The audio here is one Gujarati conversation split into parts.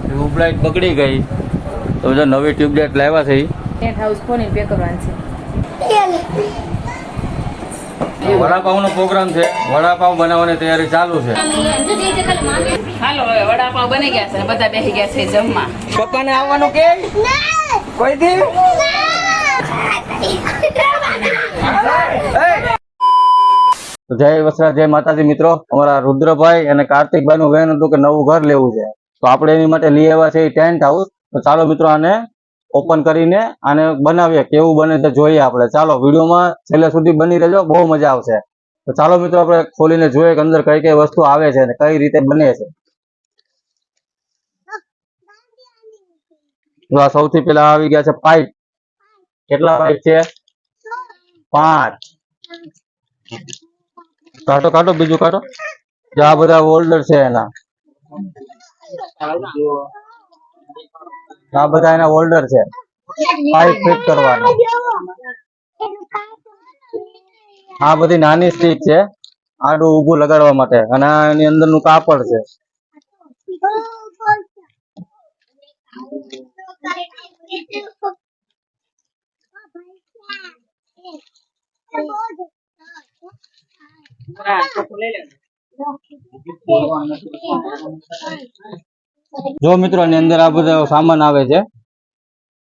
ટ્યુબલાઇટ બગડી ગઈ તો જો નવી ટ્યુબલાઇટ લાવ્યા છે. ટેન્ટ હાઉસ ખોલીને પે કરવાનું છે. વડાપાવનો પ્રોગ્રામ છે. વડાપાવ બનાવવાની તૈયારી ચાલુ છે. હાલો હવે વડાપાવ બની ગયા છે, બધા બેસી ગયા છે જમવા. પપ્પાને આવવાનું કે કોઈ દી જય વસરાજ, જય માતાજી મિત્રો. અમારા રુદ્રભાઈ અને કાર્તિકભાઈ નું વેન હતું કે નવું ઘર લેવું છે, તો આપણે એની માટે લઈ આવ્યા છે ટેન્ટ હાઉસ. તો ચાલો મિત્રો આને ઓપન કરીને આને બનાવીએ, કેવું બને તે જોઈએ આપણે. ચાલો વિડીયોમાં છેલ્લે સુધી બની રહેજો, બહુ મજા આવશે. તો ચાલો મિત્રો આપણે ખોલીને જોઈએ કે અંદર કઈ કઈ વસ્તુ આવે છે અને કઈ રીતે બને છે. તો આ સૌથી પહેલા આવી ગયા છે પાઇપ. કેટલા પાઇપ છે? 5. કાઢો કાઢો, બીજું કાઢો. આ બધા હોલ્ડર છે એના, આ બધા એના હોલ્ડર છે પાઇપ ફિટ કરવાના. આ બધી નાની સ્ટીક છે આડું ઊભું લગાડવા માટે, અને આ એની અંદરનું કાપડ છે. જો મિત્રો એની અંદર આ બધો સામાન આવે છે.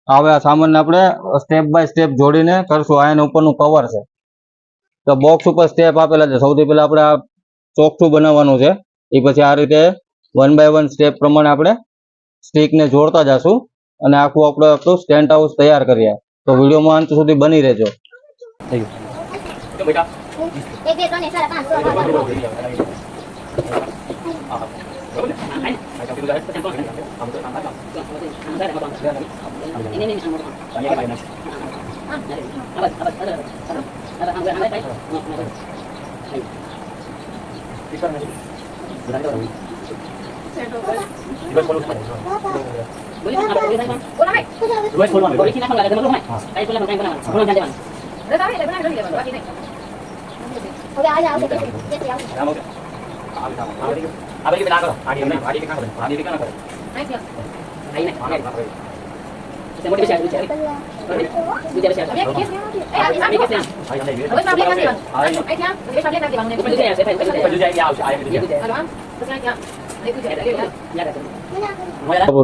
હવે આ સામાન આપણે સ્ટેપ બાય સ્ટેપ જોડીને કરશું. આ એના ઉપરનું કવર છે. તો બોક્સ ઉપર સ્ટેપ આપેલા છે. સૌથી પહેલા આપણે આ ચોકઠું બનાવવાનું છે, એ પછી આ રીતે 1 બાય 1 સ્ટેપ પ્રમાણે આપણે સ્ટીકને જોડતા જશું અને આખું આપણે આપણું ટેન્ટ હાઉસ તૈયાર કરીએ. તો વિડીયોમાં અંત સુધી બની રહેજો. થઈ ગયું.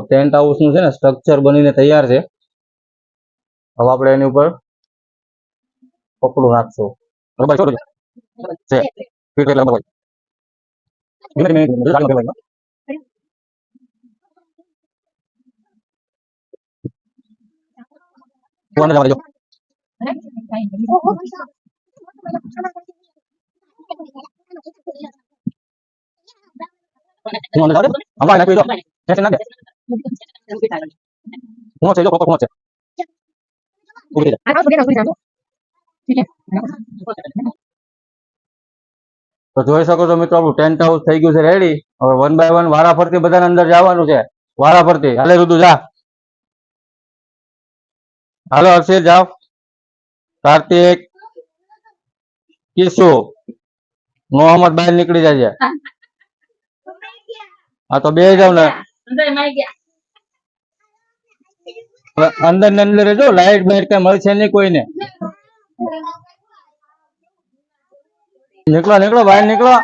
ટેન્ટ હાઉસ નું છે ને સ્ટ્રક્ચર બનીને તૈયાર છે. હવે આપણે એની ઉપર પકડું નાખશું. બરાબર છે. તો જોઈ શકો છો મિત્રો, આપણું ટેન્ટ હાઉસ થઈ ગયું છે રેડી. હવે 1 બાય 1 વારા ફરતી બધાને અંદર જવાનું છે. વારા ફરતી હાલે રુદુ જા. હાલો હર્ષિલ જાઓ. કાર્તિક, કિશુ, મોહમ્મદ બહાર નીકળી જાય. હા તો બે જાવ ને અંદર ને અંદર જો લાઈટ બાઈટ કઈ મળશે નહીં કોઈને. નીકળો નીકળો, બહાર નીકળો.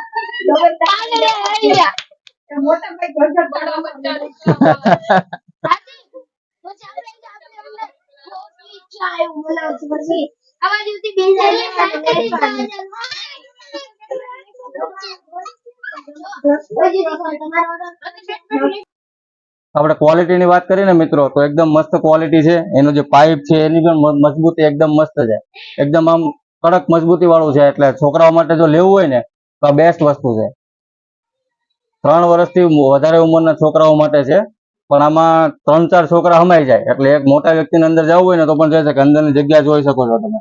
આપણે ક્વોલિટી ની વાત કરીએ ને મિત્રો, તો એકદમ મસ્ત ક્વોલિટી છે. એનો જે પાઇપ છે એની પણ મજબૂતી એકદમ મસ્ત છે. એકદમ આમ કડક મજબૂતી વાળું છે. એટલે છોકરાઓ માટે જો લેવું હોય ને તો આ બેસ્ટ વસ્તુ છે. 3 વર્ષથી વધારે ઉંમરના છોકરાઓ માટે છે, પણ આમાં 3-4 છોકરા હમાઈ જાય. એટલે એક મોટા વ્યક્તિને અંદર જવું હોય ને તો પણ જઈ શકે. અંદરની જગ્યા જોઈ શકો છો તમે.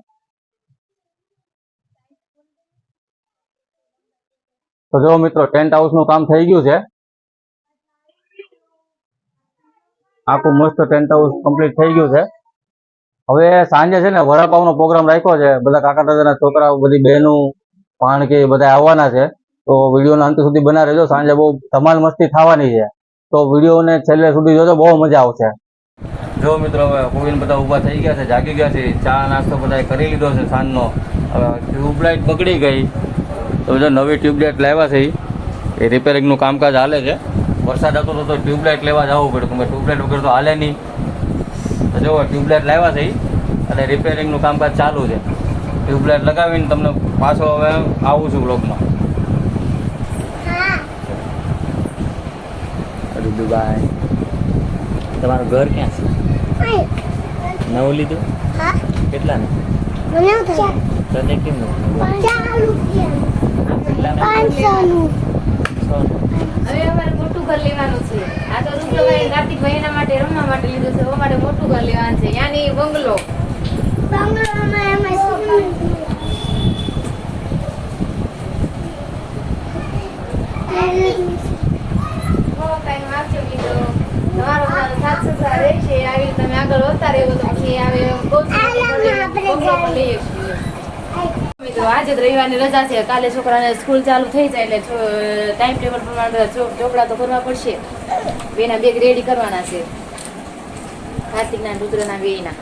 તો જો મિત્રો ટેન્ટ હાઉસ નું કામ થઈ ગયું છે. આખું મસ્ત ટેન્ટ હાઉસ કમ્પ્લીટ થઈ ગયું છે. હવે સાંજે છે ને વડાપાવ નો પ્રોગ્રામ રાખ્યો છે. બધા કાકા દાદાના છોકરાઓ, બધી બહેનો, ભાણકી બધા આવવાના છે. તો વિડીયોના અંત સુધી બના રહેજો. સાંજે બહુ ધમાલ મસ્તી થવાની છે, તો વિડીયોને છેલ્લે સુધી જોજો, બહુ મજા આવશે. જો મિત્રો હવે કોઈને બધા ઊભા થઈ ગયા છે, જાગી ગયા છે, ચા નાસ્તો બધા કરી લીધો છે સાંજનો. હવે ટ્યુબલાઇટ બગડી ગઈ તો જો નવી ટ્યુબલાઇટ લાવ્યા છે, એ રિપેરિંગનું કામકાજ હાલે છે. વરસાદ હતો તો ટ્યુબલાઇટ લેવા જવું પડ્યું, કેમ કે ટ્યુબલાઇટ વગર તો હાલે નહીં. તો જો ટ્યુબલાઇટ લાવ્યા છે અને રિપેરિંગનું કામકાજ ચાલુ છે. ટ્યુબલાઇટ લગાવીને તમને પાછો હવે આવું છું બ્લોગમાં. દુબાઈ તમારું ઘર ક્યાં છે? નવું લીધું? કેટલાનું? તને કેમ નવું? હવે અમારે મોટું ઘર લેવાનું છે. આ તો રૂપલાભાઈ કાર્તિકભાઈ એના માટે રમવા માટે લીધું છે. અમારે મોટું ઘર લેવાનું છે. યાની બંગલો. તમારો સાથ સસરા રહેશે, આવી તમે આગળ વધતા રહેવો તો પછી આવે મિત્રો આજે જ રવિવારની રજા છે. કાલે છોકરાને સ્કૂલ ચાલુ થઈ જાય એટલે ટાઈમ ટેબલ પ્રમાણે ચોપડા તો કરવા પડશે. બેના બેગ રેડી કરવાના છે, કાર્તિકના રુદ્રના બેયના.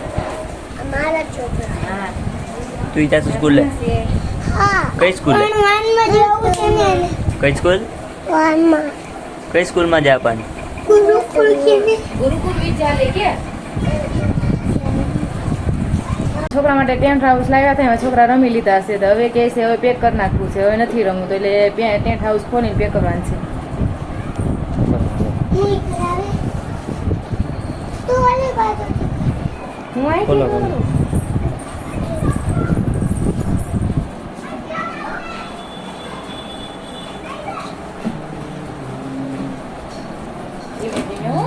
અમારા છોકરા હા તું જાશું સ્કૂલે? કઈ સ્કૂલે? કઈ સ્કૂલ? કઈ સ્કૂલમાં જા પણ? ગુરુકુળ વિદ્યાલય કે છોકરા માટે ટેન્ટ હાઉસ લાવ્યા હતા, એમાં છોકરા રમી લીધા હશે. તો હવે કહે છે હવે પેક કરી નાખવું છે, હવે નથી રમવું, તો એટલે ટેન્ટ હાઉસ ખોલીને પેક કરવાનું છે. હું આવી ખોલો, ખોલો. ધીમે ધીમે હો.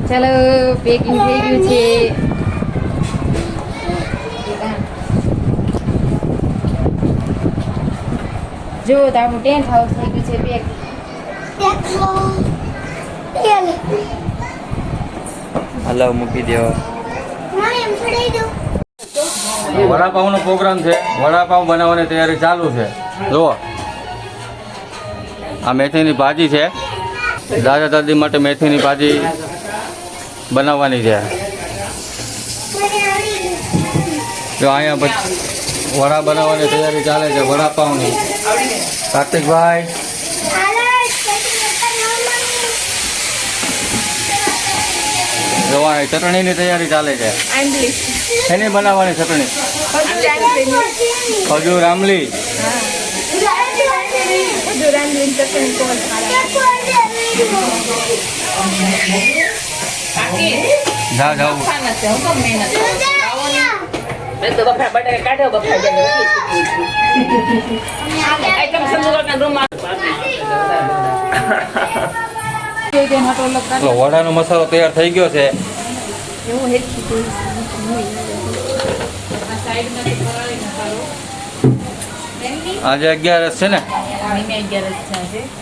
ચાલો પેકિંગ થઈ ગયું છે. જો તો આપણું ટેન્ટ હાઉસ થઈ ગયું છે પેક. હલાવ મૂકી દેવો. વડાપાઉંનો પ્રોગ્રામ છે, વડાપાઉં બનાવવાની તૈયારી ચાલુ છે. જુઓ આ મેથીની ભાજી છે, દાદા દાદી માટે મેથીની ભાજી બનાવવાની છે. જો અહીંયા પછી વડા બનાવવાની તૈયારી ચાલે છે, વડાપાઉંની. કાર્તિકભાઈ જો આ ચટણીની તૈયારી ચાલે છે. એની બનાવવાની ચટણી ખજૂર આમલી. જા જાઉં તો બફા બટાકા કાઢો, બફા આઈટમ સંદુરના રૂમમાં વડાનો મસાલો તૈયાર થઈ ગયો છે. આજે 11 છે ને,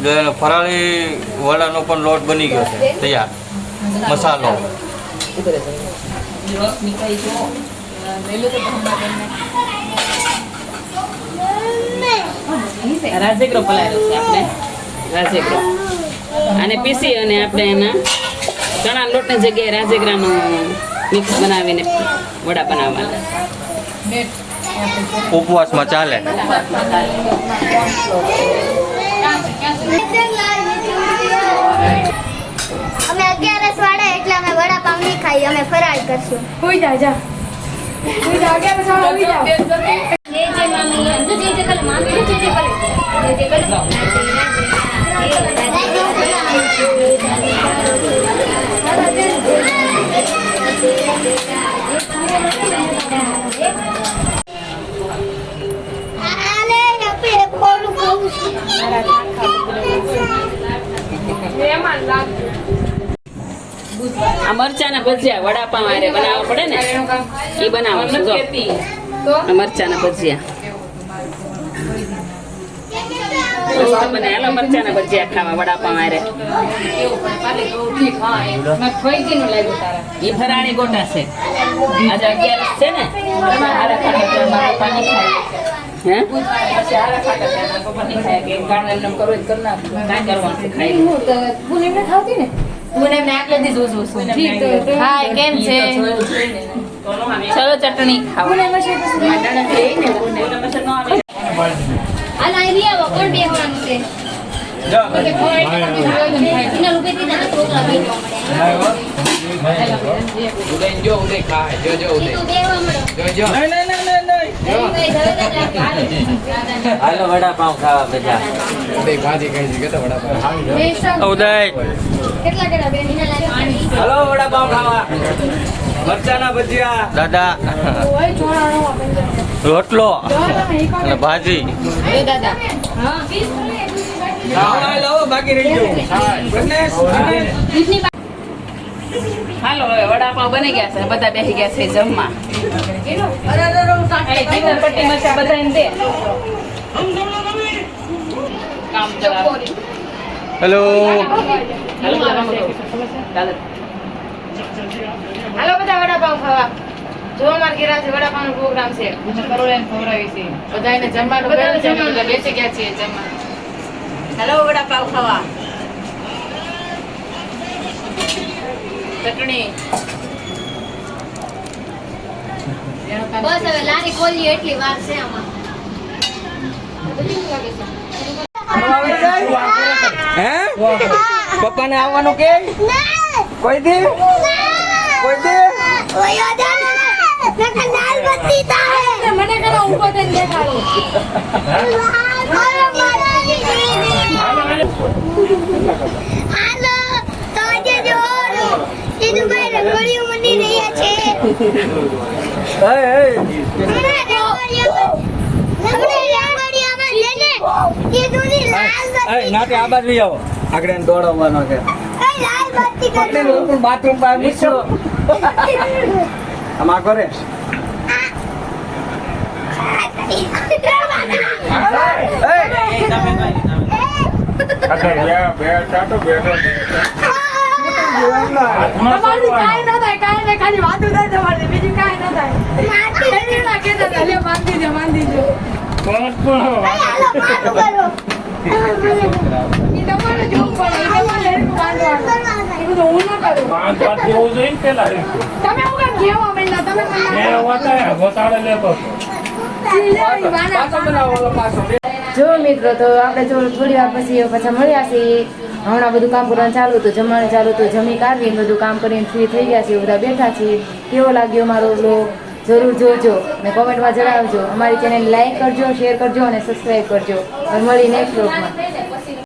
જો એનો ફરાળી વડાનો પણ લોટ બની ગયો છે તૈયાર, મસાલો. રાજેગ્રો પલાળ્યો છે આપણે, રાજેગ્રો અને પીસી અને આપણે એના ચણા લોટની જગ્યાએ રાજેગ્રાનું મિક્સ બનાવીને વડા બનાવવાના. ઉપવાસમાં ચાલે. અમે 11 વાળા એટલે અમે વડાપાવ નહીં ખાઈ, અમે ફરાળ કરશું. હોઈ જા જા. હોઈ જા, આગળ પાછળ હોઈ જા. જે મામી જે કલ મામી જે કલ આલે આપણે કોરું કહું આ મરચાના ભજીયા વડાપાવ આરે બનાવવા પડે ને એ બનાવશું જો આ મરચાના ભજીયા મસ્ત બને હાલો મરચાના ભજીયા ખાવા વડાપાવ આરે ઈ ફરાળી ગોટા છે આજે 11 છે ને હારા ખાટા પાણી ખાય હે હાય કેમ છે ચલો ચટણી ખાવા હાલ આ રિયા કોણ બેહવાનું છે એના રૂપે થી તને છોકરા બેહવા મળે તું બેહવા મળો હાલો વડાપાવ ખાવા બધા ઉદય કેટલા કેડા બેન એના લાગે હાલો વડાપાવ ખાવા મરચાના ભજીયા દાદા રોટલો અને ભાજી દાદા બાકી રહી ગયું હાલો હવે વડાપાવ બની ગયા છે બધા બેસી ગયા છે જમવા પટ્ટી મરચા બધાને દે કામ ચલાવો હેલો હાલો બધા વડાપાવ ખાવા જો અમાર ઘેર આજે વડાપાવનો પ્રોગ્રામ છે કરોડેને ખવડાવી છે બધાને જમવાનું બેન છે બધા બેસી ગયા છીએ જમવા હાલો વડાપાવ ખાવા ચટણી બસ હવે લારી ખોલી એટલી વાર છે આમાં હે પપ્પાને આવવાનું કે કોઈ દી કોઈ દી લાલ બત્તી તાહે મને કરો ઊભો થઈને દેખાડો હાલો તો આજે જો સીધું ભાઈ રંગોળીઓ મંડી રહ્યા છે નાટે આ બાજુ આવો આગળ દોડવાનો છે બાથરૂમ પાસે મૂકશો આમાં કરે જો મિત્રો તો આપણે જો થોડી વાર પછી પાછા મળ્યા છીએ હમણાં બધું કામ કરવાનું ચાલુ હતું જમવાનું ચાલુ હતું જમી કાઢીને બધું કામ કરીને ફ્રી થઈ ગયા છીએ બધા બેઠા છીએ કેવો લાગ્યો મારો બ્લોગ જરૂર જોજો અને કોમેન્ટમાં જણાવજો અમારી ચેનલ લાઈક કરજો શેર કરજો અને સબસ્ક્રાઈબ કરજો મળી નેક્સ્ટ બ્લોગમાં